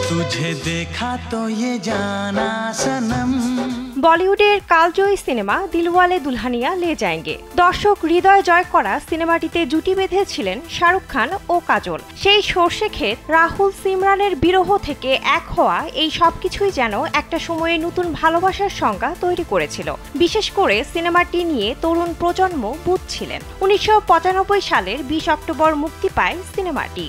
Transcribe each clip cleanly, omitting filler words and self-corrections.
तुझे देखा तो ये जाना सनम। বলিউডের কালজয়ী সিনেমা দিলওয়ালে দুলহানিয়া লে যায়েঙ্গে দর্শক হৃদয় জয় করা সিনেমাটিতে জুটি বেঁধেছিলেন শাহরুখ খান ও কাজল। সেই সর্ষে ক্ষেত, রাহুল সিমরানের বিরহ থেকে এক হওয়া এই সবকিছুই যেন একটা সময়ে নতুন ভালোবাসার সংজ্ঞা তৈরি করেছিল। বিশেষ করে সিনেমাটি নিয়ে তরুণ প্রজন্ম বুঝছিলেন। 1995 সালের 20 অক্টোবর মুক্তি পায় সিনেমাটি।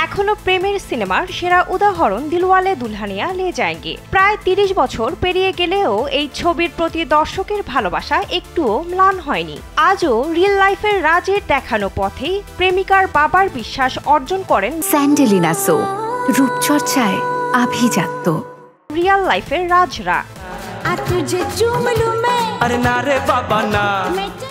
এখনো প্রেমের সিনেমার সেরা উদাহরণ দিলওয়ালে দুলহানিয়া লে যায়েঙ্গে। প্রায় 30 বছর পেরিয়ে গেলেও এই ছবির প্রতি দর্শকের ভালোবাসা একটুও ম্লান হয়নি। আজও রিয়েল লাইফের রাজের দেখানো পথেই প্রেমিকার বাবার বিশ্বাস অর্জন করেন স্যান্ডেলিনা সো, রূপচর্চায় আভিজাত্য রিয়েল লাইফের রাজরা।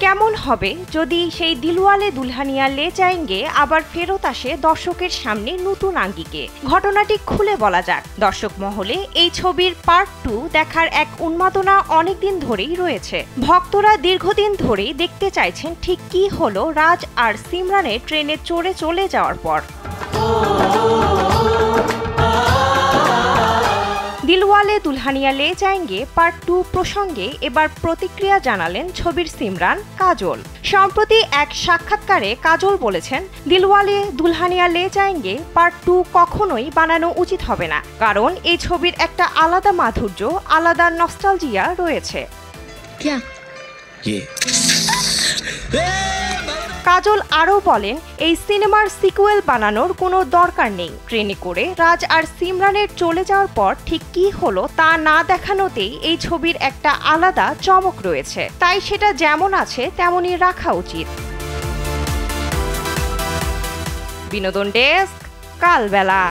কেমন হবে যদি সেই দিলওয়ালে দুলহানিয়া লে যায়েঙ্গে আবার ফেরত আসে দর্শকের সামনে নতুন আঙ্গিকে? ঘটনাটি খুলে বলা যাক। দর্শক মহলে এই ছবির পার্ট 2 দেখার এক উন্মাদনা অনেকদিন ধরেই রয়েছে। ভক্তরা দীর্ঘদিন ধরেই দেখতে চাইছেন ঠিক কি হলো রাজ আর সিমরানের ট্রেনে চড়ে চলে যাওয়ার পর। দিলওয়ালে দুলহানিয়া লে যায়েঙ্গে পার্ট 2 প্রসঙ্গে এবার প্রতিক্রিয়া জানালেন ছবির সিমরান, কাজল। সম্প্রতি এক সাক্ষাৎকারে কাজল বলেছেন, দিলওয়ালে দুলহানিয়া লে যায়েঙ্গে পার্ট 2 কখনোই বানানো উচিত হবে না, কারণ এই ছবির একটা আলাদা মাধুর্য, আলাদা নস্টালজিয়া রয়েছে। কাজল আরও বলেন, এই সিনেমার সিকুয়েল বানানোর কোনো দরকার নেই। ট্রেনে করে রাজ আর সিমরানের চলে যাওয়ার পর ঠিক কি হলো তা না দেখানোতেই এই ছবির একটা আলাদা চমক রয়েছে, তাই সেটা যেমন আছে তেমনই রাখা উচিত। বিনোদন ডেস্ক, কালবেলা।